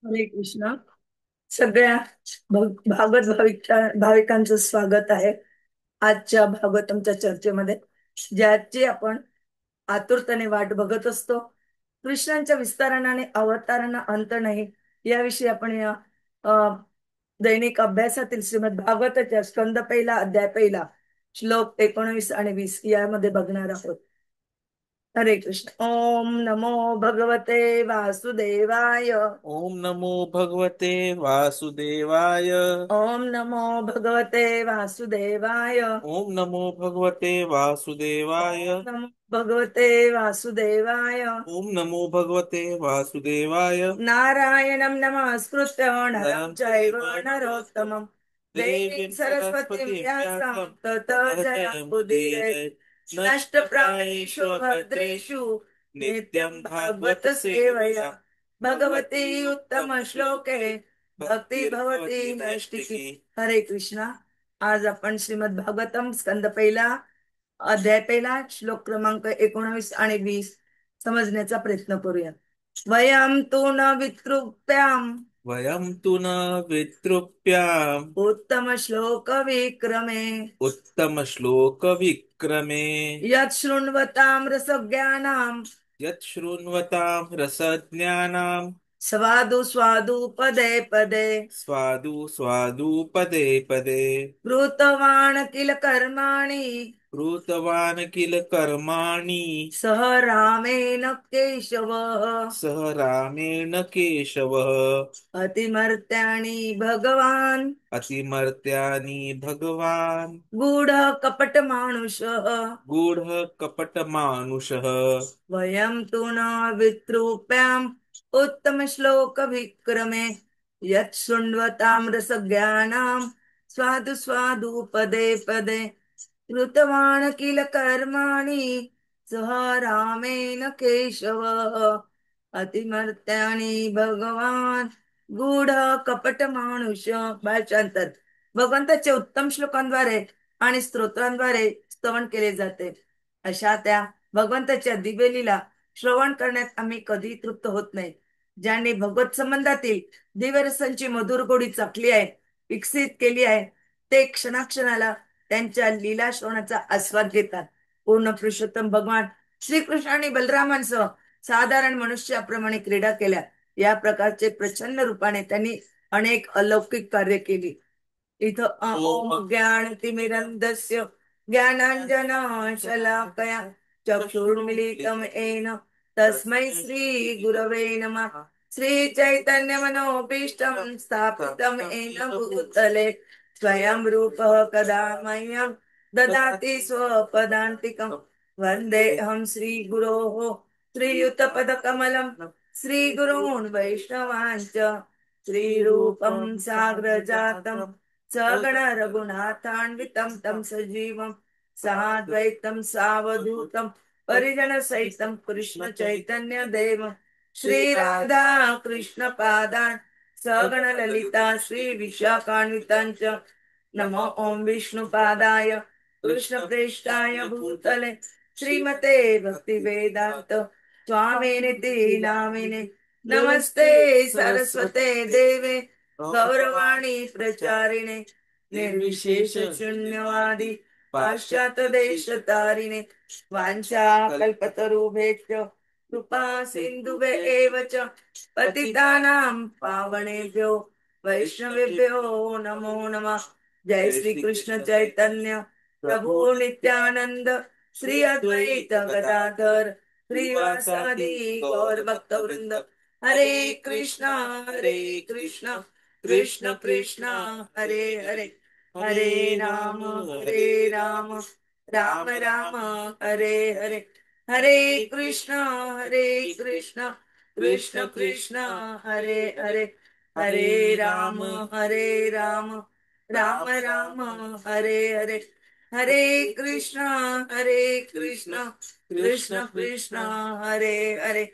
हरे कृष्ण. सगळ्या भागवत भाविकांचं स्वागत आहे आजच्या भागवतमच्या चर्चेमध्ये, ज्याची आपण आतुरतेने वाट बघत असतो. कृष्णांच्या विस्तारांना आणि अवतारांना अंत नाही, याविषयी आपण या अ, दैनिक अभ्यासातील श्रीमद भागवताच्या स्कंद पहिला अध्याय पहिला श्लोक 19 आणि 20 यामध्ये बघणार आहोत. हरे कृष्ण. ओम नमो भगवते वासुदेवाय. ओम नमो भगवते वासुदेवाय। ओम नमो भगवते वासुदेवाय. ओम नमो भगवते वासुदेवाय। ओम नमो भगवते वासुदेवाय. ओम नमो भगवते वासुदेवाय। नारायणं नमस्कृत्य नरं नरं चैव चैव नरोत्तमं देवीं देवीं सरस्वतीं सरस्वतीं व्यासं व्यासं ततो जयमुदीरये. जयमुदीरये। नष्टप्रायेषु नष्टप्रायेषु भद्रेषु नित्यं नित्यं भागवत भागवत सेवया सेवया। भगवती भगवती उत्तम उत्तम श्लोके श्लोके भक्ती भवती भक्तिर्भवति नैष्टिकी. नैष्टिकी। हरे कृष्णा. आज आपण श्रीमद भागवतम स्कंद पहिला अध्याय पहिला श्लोक क्रमांक 19 आणि 20 समजण्याचा प्रयत्न करूया. वयम तु न वितृप्याम वयं तु न वितृप्याम् उत्तम श्लोक विक्रमे उत्तम श्लोक विक्रमे। यत् शृण्वतां रसज्ञानां यत् शृण्वतां रसज्ञानां स्वादु स्वादु पदे पदे स्वादु स्वादु पदे पदे। कृतवान् किल कर्माणि कृतवान् किल कर्माणि सह रामेण केशवः सह रामेण केशवः। अतिमर्त्यानि भगवान् अतिमर्त्यानि भगवान् गूढ कपट मानुषः. गूढः कपटमानुषः। वयं तु न वितृप्याम् उत्तम श्लोक विक्रमे यत् शृण्वतां रसज्ञानां स्वादु स्वादु पदे पदे कृतवान् किल कर्माणि सह रामेण केशव अतिमर्त्यानि भगवान गूढ कपट मानुष. भाषांतर. भगवंताच्या उत्तम श्लोकांद्वारे आणि स्तोत्रांद्वारे स्तवन केले जाते. अशा त्या भगवंताच्या दिव्यलीला श्रवण करण्यात आम्ही कधी तृप्त होत नाही. ज्यांनी भगवत संबंधातील दिव्यरसांची मधुर गोडी चाखली आहे, विकसित केली आहे, ते क्षणाक्षणाला त्यांच्या लीला श्रवणाचा आस्वाद घेतात. पूर्ण पुरुषोत्तम भगवान श्रीकृष्ण आणि बलरामांसह साधारण मनुष्याप्रमाणे क्रीडा केल्या. या प्रकारचे प्रचंड रूपाने त्यांनी अनेक अलौकिक कार्य केली. इथं ओम ज्ञानतिमिरन्धस्य ज्ञानांजन शलाकया चक्षुर्मिलितं येन तस्मै श्री गुरवे नमः. श्री चैतन्य मनोभीष्टं स्थापितं येन भूतले स्वयं रूपः कदा मह्यं ददाति स्वपदान्तिकं. वन्देऽहं श्रीगुरोः श्रीयुतपदकमलं श्रीगुरून् वैष्णवांश्च श्रीरूपं साग्रजातं सगण रघुनाथान्वितं तं सजीवं साद्वैतं सावधूतं परिजन सहितं कृष्ण चैतन्य देव श्री राधा कृष्ण पादान् सगण ललिता श्री विशाखान्वितांच. नमो ओम विष्णुपादाय कृष्ण प्रेष्ठाय भूतले श्रीमते भक्ति वेदांत स्वामिनिति नामिने नमस्ते सरस्वते देवे गौरवाणी प्रचारिणे निर्विशेष शून्यवादी पाश्चात देश तारिणे वांछा कल्पतरुभ्यश्च कृपा सिंधुभ्य एव च पतितानां पावनेभ्यो वैष्णवेभ्यो नमो नमः. जय श्री कृष्ण चैतन्य प्रभु नित्यानंद श्री अद्वैत गदाधर श्रीवासादि गौर भक्त वृंद. हरे कृष्णा कृष्ण कृष्ण हरे हरे हरे राम राम राम हरे हरे. हरे कृष्ण कृष्ण कृष्ण हरे हरे हरे राम राम राम हरे हरे. हरे कृष्ण कृष्ण कृष्ण हरे हरे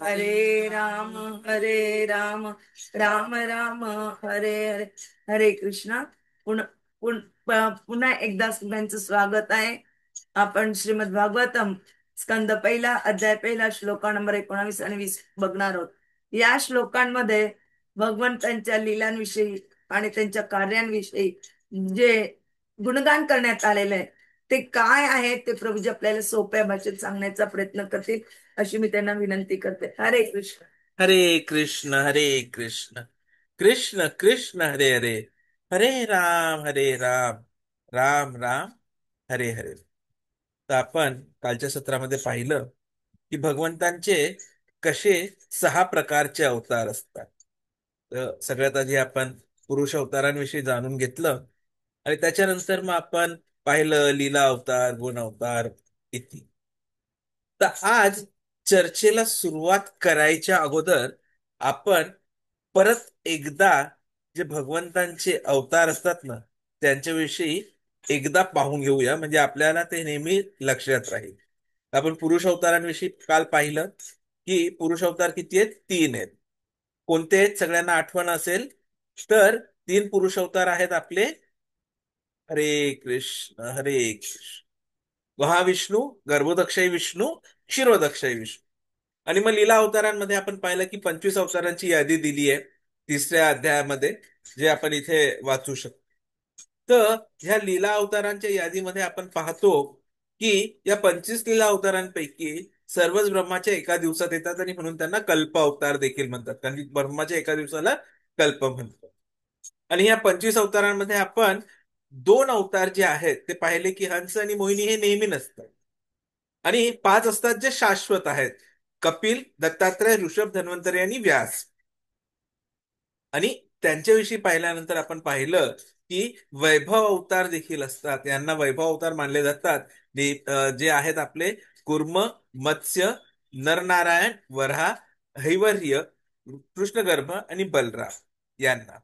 हरे राम राम राम हरे हरे. हरे कृष्ण. पुन्हा एकदा सगळ्यांचं स्वागत आहे. आपण श्रीमद भागवतम स्कंद पहिला अध्याय पहिला श्लोका नंबर 19 आणि 20 बघणार आहोत. या श्लोकांमध्ये भगवंतांच्या लीलांविषयी आणि त्यांच्या कार्यांविषयी जे गुणगान करण्यात आलेलं आहे ते काय आहे ते प्रभूजी आपल्याला सोप्या भाषेत सांगण्याचा प्रयत्न करतील अशी मी त्यांना विनंती करते. हरे कृष्ण. हरे कृष्ण हरे कृष्ण कृष्ण कृष्ण हरे हरे, हरे राम राम राम हरे हरे. तर आपण कालच्या सत्रामध्ये पाहिलं की भगवंतांचे कसे 6 प्रकारचे अवतार असतात. तर सगळ्यात आधी आपण पुरुष अवतारांविषयी जाणून घेतलं आणि त्याच्यानंतर मग आपण पाहिलं लीला अवतार, गुण अवतार इत्यादी. तर आज चर्चेला सुरुवात करायच्या अगोदर आपण परत एकदा जे भगवंतांचे अवतार असतात ना त्यांच्याविषयी एकदा पाहून घेऊया, म्हणजे आपल्याला ते नेहमी लक्षात राहील. आपण पुरुष अवतारांविषयी काल पाहिलं की पुरुष अवतार किती आहेत? 3 आहेत. कोणते आहेत सगळ्यांना आठवण असेल तर? 3 पुरुष अवतार आहेत आपले. हरे कृष्ण हरे कृष्ण. महाविष्णू, गर्भोदक्षय विष्णू, क्षीरोदक्षय विष्णू. आणि मग लीला अवतारांमध्ये आपण पाहिलं की 25 अवतारांची यादी दिली आहे 3ऱ्या अध्यायामध्ये, जे आपण इथे वाचू शकतो. तर ह्या लीला अवतारांच्या यादीमध्ये आपण पाहतो की या 25 लीला अवतारांपैकी सर्वच ब्रह्माच्या एका दिवसात येतात आणि म्हणून त्यांना कल्प अवतार देखील म्हणतात, कारण की ब्रह्माच्या एका दिवसाला कल्प म्हणतात. आणि या 25 अवतारांमध्ये आपण 2 अवतार जे आहेत ते पाहिले की हंस आणि मोहिनी हे नेहमी नसतात, आणि 5 असतात जे शाश्वत आहेत: कपिल, दत्तात्रय, ऋषभ, धन्वंतरी आणि व्यास. आणि त्यांच्याविषयी पाहिल्यानंतर आपण पाहिलं की वैभव अवतार देखील असतात, यांना वैभव अवतार मानले जातात. जे आहेत आपले कुर्म, मत्स्य, नरनारायण, वराह, हैवर्य, कृष्णगर्भ आणि बलराम यांना.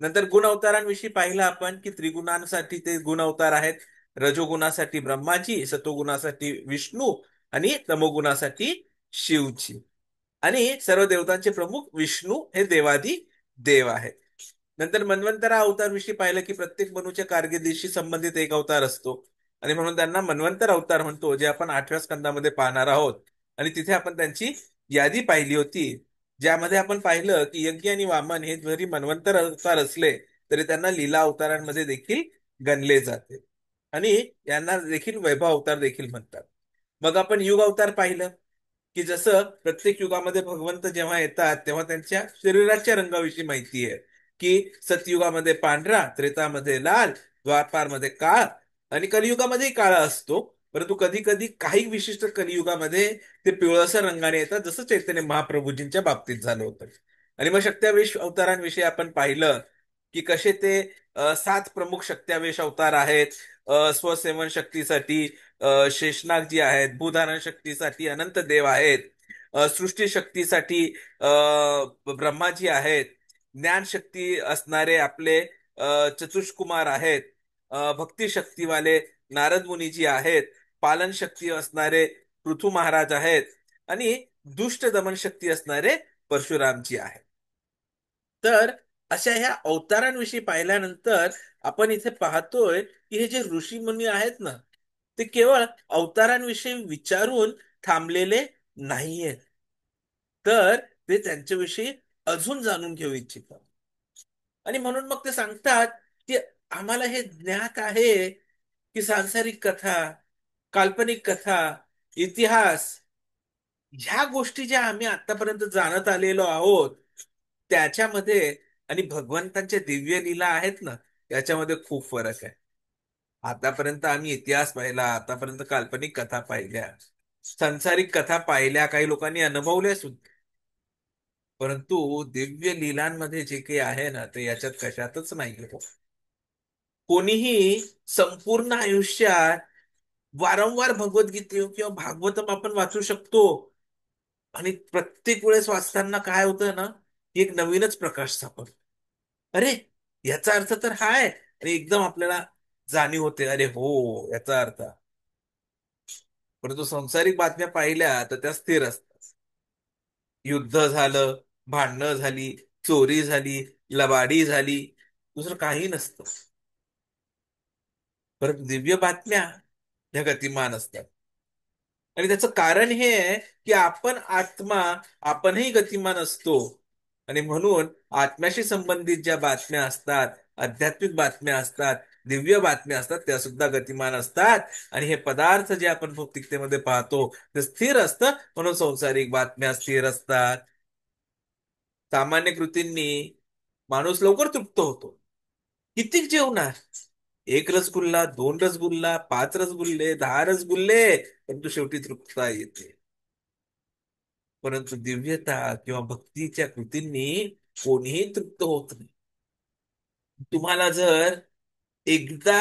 नंतर गुण अवतारांविषयी पाहिलं आपण की त्रिगुणांसाठी ते गुण अवतार आहेत: रजोगुणासाठी ब्रह्माजी, सतोगुणासाठी विष्णू आणि तमोगुणासाठी शिवजी. आणि सर्व देवतांचे प्रमुख विष्णू हे देवादी देव आहेत. नंतर मन्वंतरा अवतार विषयी पाहिलं की प्रत्येक मनुच्या कारकिर्दीशी संबंधित एक अवतार असतो आणि म्हणून त्यांना मन्वंतर अवतार म्हणतो, जे आपण 8व्या स्कंदामध्ये पाहणार आहोत. आणि तिथे आपण त्यांची यादी पाहिली होती, ज्यामध्ये आपण पाहिलं की यज्ञ आणि वामन हे जरी मन्वंतर अवतार असले तरी त्यांना लीला अवतारांमध्ये देखील गणले जाते आणि यांना देखील वैभव अवतार देखील म्हणतात. मग आपण युग अवतार पाहिलं की जसं प्रत्येक युगामध्ये भगवंत जेव्हा येतात तेव्हा त्यांच्या शरीराच्या रंगाविषयी माहिती आहे की सतयुगामध्ये पांढरा, त्रेतामध्ये लाल, द्वापारमध्ये काळा आणि कलियुगामध्येही काळा असतो. परंतु कधी कधी काही विशिष्ट कलियुगामध्ये ते पिवळसर रंगाने येतात, जसं चैतन्य महाप्रभूजींच्या बाबतीत झालं होतं. आणि मग शक्त्यावेश अवतारांविषयी आपण पाहिलं की कसे ते 7 प्रमुख शक्त्यावेश अवतार आहेत. स्वसेवन शक्तीसाठी शेषनाग जी आहेत, भूधारण शक्तीसाठी अनंत देव आहेत, सृष्टी शक्तीसाठी ब्रह्माजी आहेत, ज्ञान शक्ती असणारे आपले चतुष्कुमार आहेत, भक्ती शक्तीवाले नारद मुनीजी आहेत, पालन शक्ती असणारे पृथू महाराज आहेत आणि दुष्ट दमन शक्ती असणारे परशुरामजी आहेत. तर अशा ह्या अवतारांविषयी पाहिल्यानंतर आपण इथे पाहतोय की हे जे ऋषी मुनी आहेत ना ते केवळ अवतारांविषयी विचारून थांबलेले नाहीयेत, तर ते त्यांच्याविषयी अजून जाणून घेऊ इच्छितात. आणि म्हणून मग ते सांगतात की आम्हाला हे ज्ञात आहे की सांसारिक कथा, काल्पनिक कथा, इतिहास, ह्या गोष्टी ज्या आम्ही आतापर्यंत जाणत आलेलो आहोत त्याच्यामध्ये आणि भगवंतांच्या दिव्य लीला आहेत ना याच्यामध्ये खूप फरक आहे. आतापर्यंत आम्ही इतिहास पाहिला, आतापर्यंत काल्पनिक कथा पाहिल्या, सांसारिक कथा पाहिल्या, काही लोकांनी अनुभवल्या सुद्धा. परंतु दिव्य लीलांमध्ये जे काही आहे ना ते याच्यात कशातच नाही हो. कोणीही संपूर्ण आयुष्यात वारंवार भगवद्गीते किंवा भागवतम आपण वाचू शकतो, आणि प्रत्येक वेळेस वाचताना काय होतं ना की एक नवीनच प्रकाश सापडतो. अरे, याचा अर्थ तर हा आहे, आणि एकदम आपल्याला जाणीव होते, अरे हो, याचा अर्थ. परंतु सांसारिक बातम्या पाहिल्या तर त्या स्थिर असतात. युद्ध झालं, भांडणं झाली, चोरी झाली, लबाडी झाली, दुसरं काही नसतं. परंतु दिव्य बातम्या ह्या गतिमान असतात. आणि त्याचं कारण हे आहे की आपण आत्मा, आपणही गतिमान असतो आणि म्हणून आत्म्याशी संबंधित ज्या बातम्या असतात, आध्यात्मिक बातम्या असतात, दिव्य बातम्या असतात, त्या सुद्धा गतिमान असतात. आणि हे पदार्थ जे आपण भौतिकतेमध्ये पाहतो ते स्थिर असतं, म्हणून संसारिक बातम्या स्थिर असतात. सामान्य कृतींनी माणूस लवकर तृप्त होतो. कितीक जेवणार? एक रसगुल्ला, दोन रसगुल्ला, पाच रसगुल्ले, 10 रसगुल्ले, परंतु शेवटी तृप्तता येते. परंतु दिव्यता किंवा भक्तीच्या कृतींनी कोणीही तृप्त होत नाही. तुम्हाला जर एकदा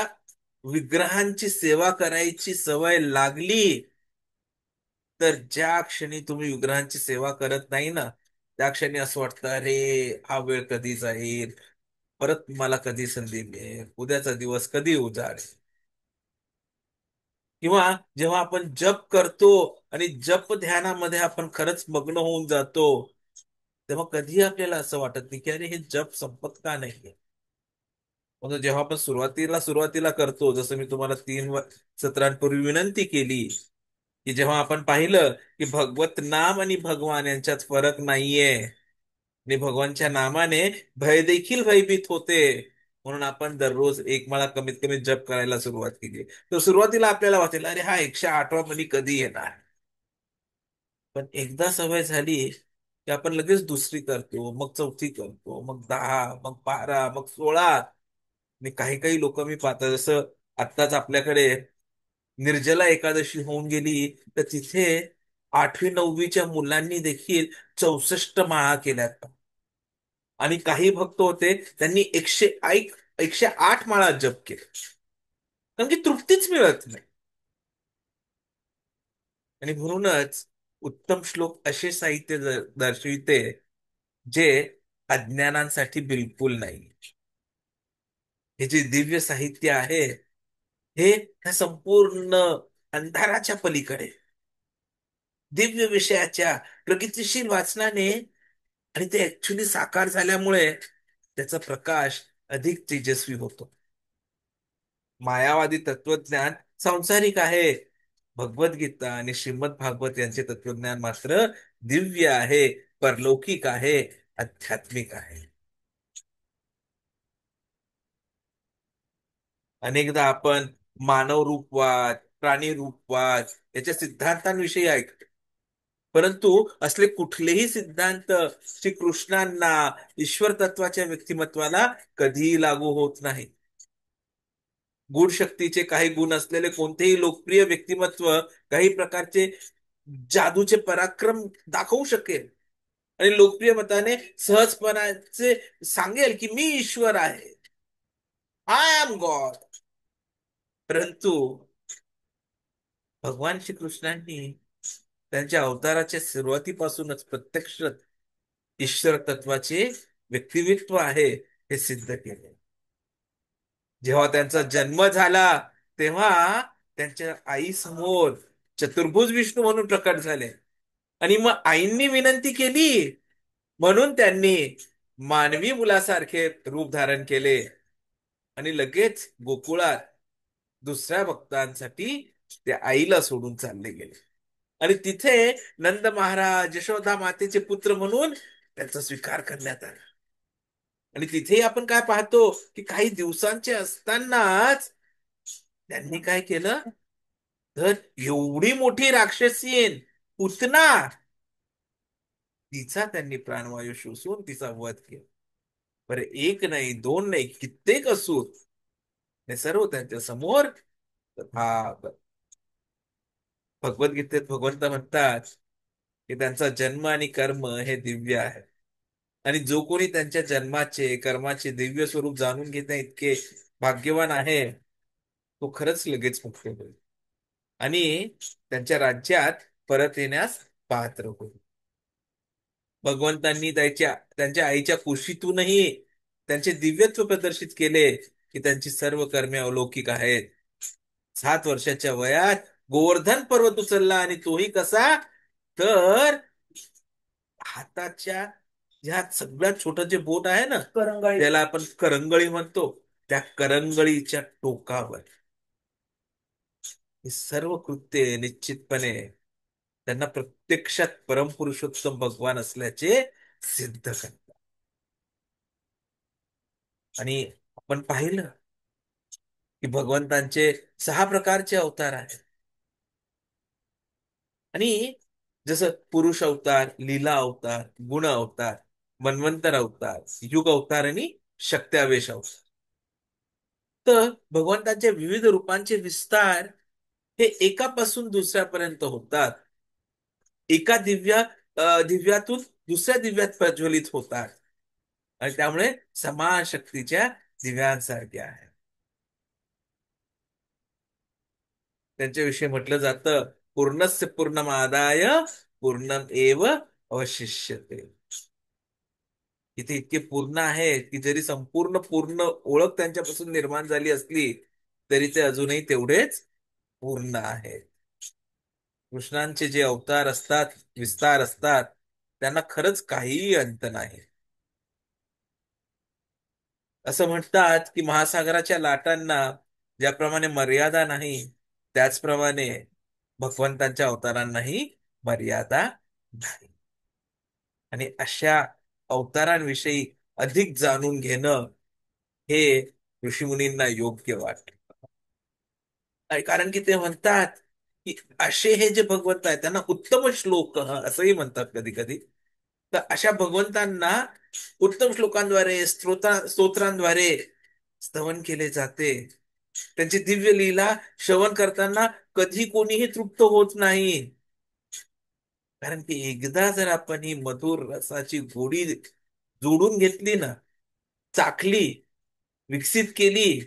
विग्रहांची सेवा करायची सवय लागली, तर ज्या क्षणी तुम्ही विग्रहांची सेवा करत नाही ना, त्या क्षणी असं वाटतं, अरे हा वेळ कधी जाईल, परत मला कधी संधी मिळेल, उद्याचा दिवस कधी उजाडेल. किंवा जेव्हा आपण जप करतो आणि जप ध्यानामध्ये आपण खरंच मग्न होऊन जातो, तेव्हा कधीही आपल्याला असं वाटत नाही की अरे हे जप संपत का नाहीये. म्हणून जेव्हा आपण सुरुवातीला करतो, जसं मी तुम्हाला 3 सत्रांपूर्वी विनंती केली, की जेव्हा आपण पाहिलं की भगवत नाम आणि भगवान यांच्यात फरक नाहीये, आणि भगवानच्या नामाने भय देखील भयभीत होते, म्हणून आपण दररोज एक माळा कमीत कमी जप करायला सुरुवात केली. तर सुरुवातीला आपल्याला वाटेल अरे हा 108वा मणी कधी येणार. पण एकदा सवय झाली की आपण लगेच दुसरी करतो, मग चौथी करतो, मग 10, मग 12, मग 16. आणि काही काही लोक मी पाहतो, जसं आत्ताच आपल्याकडे निर्जला एकादशी होऊन गेली, तर तिथे 8वी 9वीच्या मुलांनी देखील 64 माळा केल्यात. आणि काही भक्त होते, त्यांनी 108 माळा जप केले. कारण की तृप्तीच मिळत नाही. आणि म्हणूनच उत्तम श्लोक असे साहित्य दर्शविते जे अज्ञानांसाठी बिलकुल नाही. हे जे दिव्य साहित्य आहे, हे ह्या संपूर्ण अंधाराच्या पलीकडे दिव्य विषयाच्या प्रगतिशील वाचनाने, आणि ते ऍक्च्युली साकार झाल्यामुळे त्याचा प्रकाश अधिक तेजस्वी होतो. मायावादी तत्वज्ञान सांसारिक आहे. भगवद्गीता आणि श्रीमद भागवत यांचे तत्वज्ञान मात्र दिव्य आहे, परलौकिक आहे, आध्यात्मिक आहे. अनेकदा आपण मानव रूपवाद, प्राणी रूपवाद याच्या सिद्धांतांविषयी ऐकतो. परंतु असले कुठलेही सिद्धांत श्रीकृष्णांना, ईश्वर तत्वाच्या व्यक्तिमत्वाला कधीही लागू होत नाही. गुण शक्तीचे काही गुण असलेले कोणतेही लोकप्रिय व्यक्तिमत्व काही प्रकारचे जादूचे पराक्रम दाखवू शकेल, आणि लोकप्रिय मताने सहजपणाचे सांगेल की मी ईश्वर आहे, आय एम गॉड. परंतु भगवान श्रीकृष्णांनी त्यांच्या अवताराच्या सुरुवातीपासूनच प्रत्यक्ष ईश्वर तत्वाचे व्यक्तित्व आहे हे सिद्ध केले. जेव्हा त्यांचा जन्म झाला, तेव्हा त्यांच्या आई समोर चतुर्भुज विष्णू म्हणून प्रकट झाले. आणि मग आईंनी विनंती केली, म्हणून त्यांनी मानवी मुलासारखे रूप धारण केले, आणि लगेच गोकुळात दुसऱ्या भक्तांसाठी त्या आईला सोडून चालले गेले. आणि तिथे नंद महाराज, यशोदा मातेचे पुत्र म्हणून त्यांचा स्वीकार करण्यात आला. आणि तिथेही आपण काय पाहतो की काही दिवसांचे असतानाच त्यांनी काय केलं, तर एवढी मोठी राक्षसीन पुतना, तिचा त्यांनी प्राणवायू शोषून तिचा वध केला. बरं, एक नाही, दोन नाही, कित्येक असुर हे सर्व त्यांच्या समोर. हा भगवद्गीतेत भगवंत म्हणतात की त्यांचा जन्म आणि कर्म हे दिव्य आहे, आणि जो कोणी त्यांच्या जन्माचे कर्माचे दिव्य स्वरूप जाणून घेता इतके भाग्यवान आहे, तो खरंच लगेच मुक्त होईल आणि त्यांच्या राज्यात परत येण्यास पात्र होईल. भगवंतांनी त्यांच्या आईच्या कुशीतूनही त्यांचे दिव्यत्व प्रदर्शित केले की त्यांची सर्व कर्मे अलौकिक आहेत. 7 वर्षाच्या वयात गोवर्धन पर्वत उचलला, आणि तोही कसा, तर हाताच्या ह्या सगळ्यात छोटं जे बोट आहे ना, करंगळी. त्याला आपण करंगळी म्हणतो, त्या करंगळीच्या टोकावर. हे सर्व कृत्ये निश्चितपणे त्यांना प्रत्यक्षात परमपुरुषोत्तम भगवान असल्याचे सिद्ध करतात. आणि आपण पाहिलं की भगवंतांचे 6 प्रकारचे अवतार आहेत. आणि जसं पुरुष अवतार, लीला अवतार, गुण अवतार, मन्वंतर अवतार, युग अवतार आणि शक्त्यावेश अवतार. तर भगवंतांच्या विविध रूपांचे विस्तार हे एकापासून दुसऱ्यापर्यंत होतात. एका दिव्यातून दुसऱ्या दिव्यात प्रज्वलित होतात आणि त्यामुळे समान शक्तीच्या दिव्यांसारखे आहे. त्यांच्याविषयी म्हटलं जातं, पूर्णस्य पूर्णमादाय पूर्णम एव अवशिष्यते. इथे इतके पूर्ण आहे की जरी संपूर्ण पूर्ण ओळख त्यांच्यापासून निर्माण झाली असली तरी ते अजूनही तेवढेच पूर्ण आहेत. कृष्णांचे जे अवतार असतात, विस्तार असतात, त्यांना खरंच काहीही अंत नाही. असं म्हणतात की महासागराच्या लाटांना ज्याप्रमाणे मर्यादा नाही, त्याचप्रमाणे भगवंतांच्या अवतारांनाही मर्यादा नाही. आणि अशा अवतारांविषयी अधिक जाणून घेणं हे ऋषीमुनींना योग्य वाटतं. कारण की ते म्हणतात की असे हे जे भगवंत आहेत त्यांना उत्तम श्लोक असंही म्हणतात कधी कधी. तर अशा भगवंतांना उत्तम श्लोकांद्वारे स्तोत्रांद्वारे स्तवन केले जाते. त्यांची दिव्य लीला श्रवण करताना कधी कोणीही तृप्त होत नाही. कारण की एकदा जर आपण ही मधुर रसाची गोडी जोडून घेतली ना, चाखली, विकसित केली,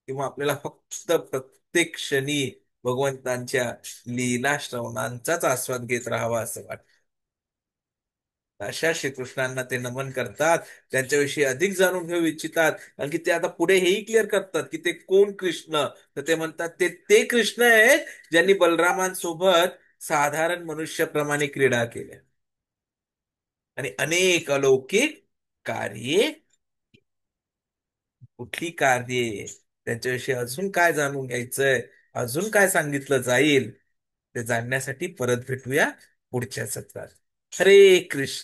किंवा आपल्याला फक्त प्रत्येक क्षणी भगवंतांच्या लीला श्रवणांचाच आस्वाद घेत राहावा असं वाटतं. अशा श्रीकृष्णांना ते नमन करतात, त्यांच्याविषयी अधिक जाणून घेऊ इच्छितात. कारण की ते आता पुढे हेही क्लिअर करतात की ते कोण कृष्ण. तर ते म्हणतात ते ते कृष्ण आहेत ज्यांनी बलरामांसोबत साधारण मनुष्याप्रमाणे क्रीडा केल्या आणि अनेक अलौकिक कार्ये. कुठली कार्ये, त्यांच्याविषयी अजून काय जाणून घ्यायचंय, अजून काय सांगितलं जाईल, ते जाणण्यासाठी परत भेटूया पुढच्या सत्रात. हरे कृष्ण.